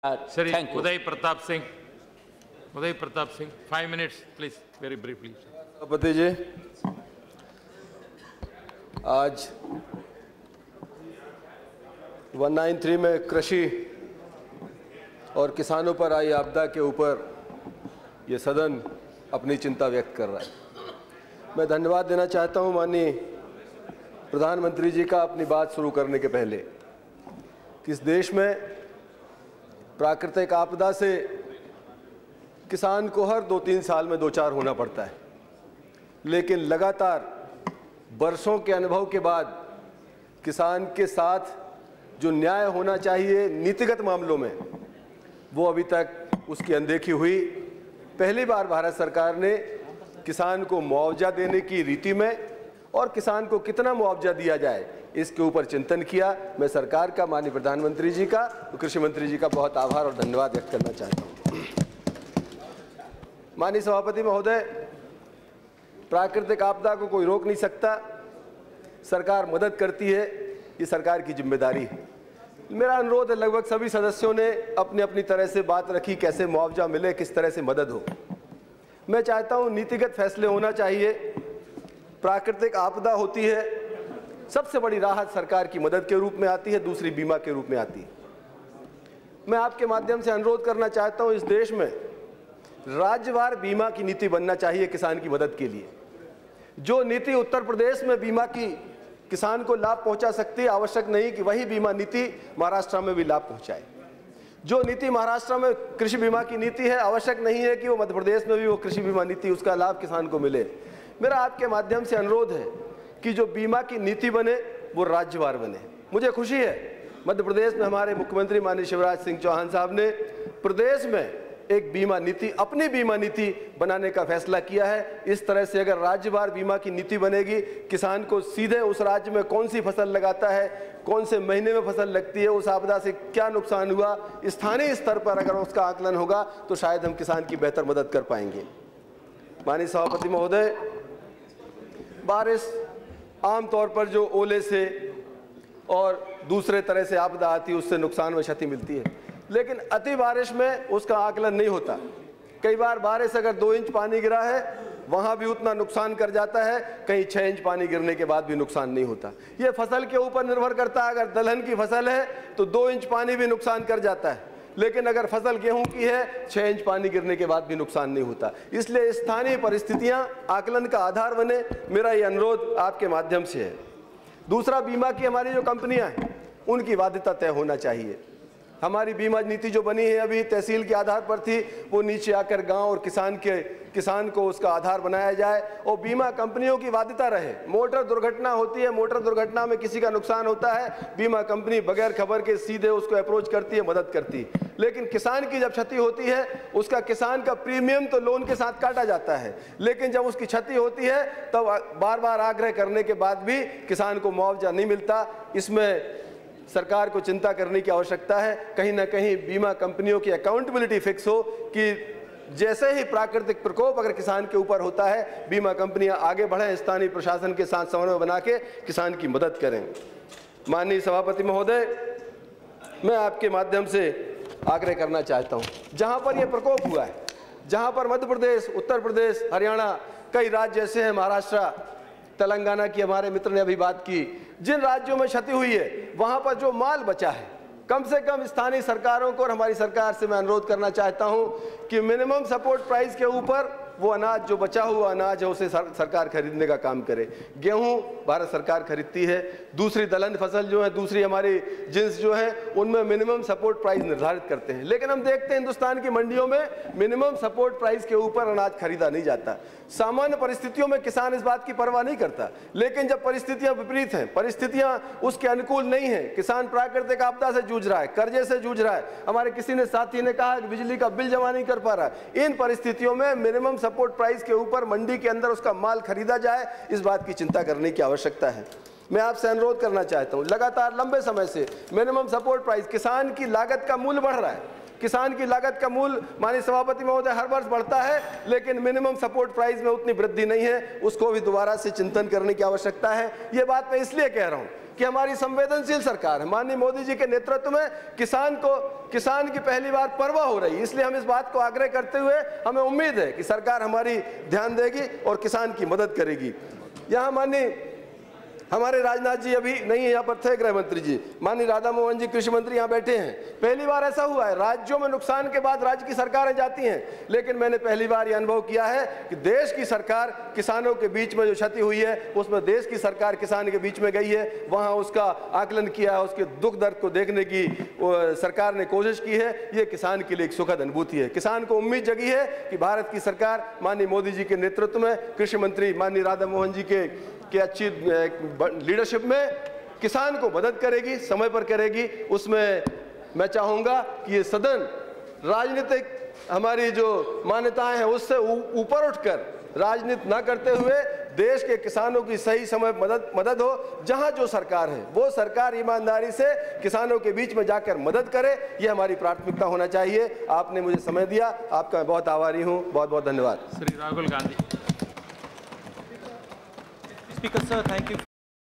Sri Thank you. Uday Pratap Singh. Uday Pratap Singh, 5 minutes, please, very briefly. सभापति जी, आज 193 में कृषि और किसानों पर आई आपदा के ऊपर ये सदन अपनी चिंता व्यक्त कर रहा है। मैं धन्यवाद देना चाहता हूं माननीय प्रधानमंत्री जी का अपनी बात शुरू करने के पहले कि इस देश में प्राकृतिक आपदा से किसान को हर 2-3 साल में 2-4 होना पड़ता है, लेकिन लगातार बरसों के अनुभव के बाद किसान के साथ जो न्याय होना चाहिए नीतिगत मामलों में, वो अभी तक उसकी अनदेखी हुई। पहली बार भारत सरकार ने किसान को मुआवजा देने की रीति में और किसान को कितना मुआवजा दिया जाए इसके ऊपर चिंतन किया। मैं सरकार का, माननीय प्रधानमंत्री जी का, कृषि मंत्री जी का बहुत आभार और धन्यवाद व्यक्त करना चाहता हूँ। माननीय सभापति महोदय, प्राकृतिक आपदा को कोई रोक नहीं सकता, सरकार मदद करती है, ये सरकार की जिम्मेदारी है। मेरा अनुरोध है, लगभग सभी सदस्यों ने अपनी अपनी तरह से बात रखी, कैसे मुआवजा मिले, किस तरह से मदद हो। मैं चाहता हूँ नीतिगत फैसले होना चाहिए। प्राकृतिक आपदा होती है, सबसे बड़ी राहत सरकार की मदद के रूप में आती है, दूसरी बीमा के रूप में आती है। मैं आपके माध्यम से अनुरोध करना चाहता हूँ, इस देश में राज्यवार बीमा की नीति बनना चाहिए किसान की मदद के लिए। जो नीति उत्तर प्रदेश में बीमा की किसान को लाभ पहुंचा सकती है, आवश्यक नहीं कि वही बीमा नीति महाराष्ट्र में भी लाभ पहुंचाए। जो नीति महाराष्ट्र में कृषि बीमा की नीति है, आवश्यक नहीं है कि वो मध्य प्रदेश में भी वो कृषि बीमा नीति, उसका लाभ किसान को मिले। मेरा आपके माध्यम से अनुरोध है कि जो बीमा की नीति बने वो राज्यवार बने। मुझे खुशी है मध्य प्रदेश में हमारे मुख्यमंत्री माननीय शिवराज सिंह चौहान साहब ने प्रदेश में एक बीमा नीति, अपनी बीमा नीति बनाने का फैसला किया है। इस तरह से अगर राज्यवार बीमा की नीति बनेगी, किसान को सीधे उस राज्य में कौन सी फसल लगाता है, कौन से महीने में फसल लगती है, उस आपदा से क्या नुकसान हुआ, स्थानीय स्तर पर अगर उसका आकलन होगा तो शायद हम किसान की बेहतर मदद कर पाएंगे। माननीय सभापति महोदय, बारिश आमतौर पर जो ओले से और दूसरे तरह से आपदा आती है उससे नुकसान व क्षति मिलती है, लेकिन अति बारिश में उसका आकलन नहीं होता। कई बार बारिश अगर 2 इंच पानी गिरा है वहाँ भी उतना नुकसान कर जाता है, कहीं 6 इंच पानी गिरने के बाद भी नुकसान नहीं होता। ये फसल के ऊपर निर्भर करता है। अगर दलहन की फसल है तो 2 इंच पानी भी नुकसान कर जाता है, लेकिन अगर फसल गेहूं की है 6 इंच पानी गिरने के बाद भी नुकसान नहीं होता। इसलिए स्थानीय परिस्थितियां आकलन का आधार बने, मेरा ये अनुरोध आपके माध्यम से है। दूसरा, बीमा की हमारी जो कंपनियां हैं उनकी वाध्यता तय होना चाहिए। हमारी बीमा नीति जो बनी है अभी तहसील के आधार पर थी, वो नीचे आकर गांव और किसान को उसका आधार बनाया जाए और बीमा कंपनियों की वाध्यता रहे। मोटर दुर्घटना होती है, मोटर दुर्घटना में किसी का नुकसान होता है, बीमा कंपनी बगैर खबर के सीधे उसको अप्रोच करती है, मदद करती है। लेकिन किसान की जब क्षति होती है, उसका किसान का प्रीमियम तो लोन के साथ काटा जाता है, लेकिन जब उसकी क्षति होती है तब बार बार आग्रह करने के बाद भी किसान को मुआवजा नहीं मिलता। इसमें सरकार को चिंता करने की आवश्यकता है। कहीं ना कहीं बीमा कंपनियों की अकाउंटेबिलिटी फिक्स हो कि जैसे ही प्राकृतिक प्रकोप अगर किसान के ऊपर होता है, बीमा कंपनियां आगे बढ़ें, स्थानीय प्रशासन के साथ समन्वय बना के किसान की मदद करें। माननीय सभापति महोदय, मैं आपके माध्यम से आग्रह करना चाहता हूं, जहां पर यह प्रकोप हुआ है, जहां पर मध्य प्रदेश, उत्तर प्रदेश, हरियाणा, कई राज्य ऐसे हैं, महाराष्ट्र, तेलंगाना की हमारे मित्र ने अभी बात की, जिन राज्यों में क्षति हुई है वहां पर जो माल बचा है, कम से कम स्थानीय सरकारों को और हमारी सरकार से मैं अनुरोध करना चाहता हूं कि मिनिमम सपोर्ट प्राइस के ऊपर वो अनाज, जो बचा हुआ अनाज है, उसे सरकार खरीदने का काम करे। गेहूं भारत सरकार खरीदती है, दूसरी दलहन फसल जो है, दूसरी हमारी जिन्स जो है, उनमें मिनिमम सपोर्ट प्राइस निर्धारित करते हैं, लेकिन हम देखते हैं हिंदुस्तान की मंडियों में मिनिमम सपोर्ट प्राइस के ऊपर अनाज खरीदा नहीं जाता। सामान्य परिस्थितियों में किसान इस बात की परवाह नहीं करता, लेकिन जब परिस्थितियां विपरीत हैं, परिस्थितियां उसके अनुकूल नहीं है, किसान प्राकृतिक आपदा से जूझ रहा है, कर्जे से जूझ रहा है, हमारे किसी ने साथी ने कहा कि बिजली का बिल जमा नहीं कर पा रहा है, इन परिस्थितियों में मिनिमम सपोर्ट प्राइस के ऊपर मंडी के अंदर उसका माल खरीदा जाए, इस बात की चिंता करने की आवश्यकता है। मैं आपसे अनुरोध करना चाहता हूं, लगातार लंबे समय से मिनिमम सपोर्ट प्राइस, किसान की लागत का मूल्य बढ़ रहा है, किसान की लागत का मूल्य माननीय सभापति महोदय हर वर्ष बढ़ता है, लेकिन मिनिमम सपोर्ट प्राइस में उतनी वृद्धि नहीं है, उसको भी दोबारा से चिंतन करने की आवश्यकता है। ये बात मैं इसलिए कह रहा हूं कि हमारी संवेदनशील सरकार है। माननीय मोदी जी के नेतृत्व में किसान की पहली बार परवाह हो रही है। इसलिए हम इस बात को आग्रह करते हुए हमें उम्मीद है कि सरकार हमारी ध्यान देगी और किसान की मदद करेगी। यहाँ माननीय हमारे राजनाथ जी अभी नहीं है, यहाँ पर थे गृह मंत्री जी, माननीय राधा मोहन जी कृषि मंत्री यहाँ बैठे हैं। पहली बार ऐसा हुआ है, राज्यों में नुकसान के बाद राज्य की सरकारें जाती हैं, लेकिन मैंने पहली बार ये अनुभव किया है कि देश की सरकार किसानों के बीच में जो क्षति हुई है उसमें देश की सरकार किसान के बीच में गई है, वहाँ उसका आकलन किया है, उसके दुख दर्द को देखने की सरकार ने कोशिश की है। ये किसान के लिए एक सुखद अनुभूति है। किसान को उम्मीद जगी है कि भारत की सरकार माननीय मोदी जी के नेतृत्व में, कृषि मंत्री माननीय राधा मोहन जी के अच्छी लीडरशिप में किसान को मदद करेगी, समय पर करेगी। उसमें मैं चाहूँगा कि ये सदन राजनीतिक हमारी जो मान्यताएं हैं उससे ऊपर उठकर राजनीति ना करते हुए देश के किसानों की सही समय मदद हो। जहां जो सरकार है वो सरकार ईमानदारी से किसानों के बीच में जाकर मदद करे, ये हमारी प्राथमिकता होना चाहिए। आपने मुझे समय दिया, आपका मैं बहुत आभारी हूँ। बहुत बहुत धन्यवाद। Shri Rahul Gandhi. Speaker sir, thank you.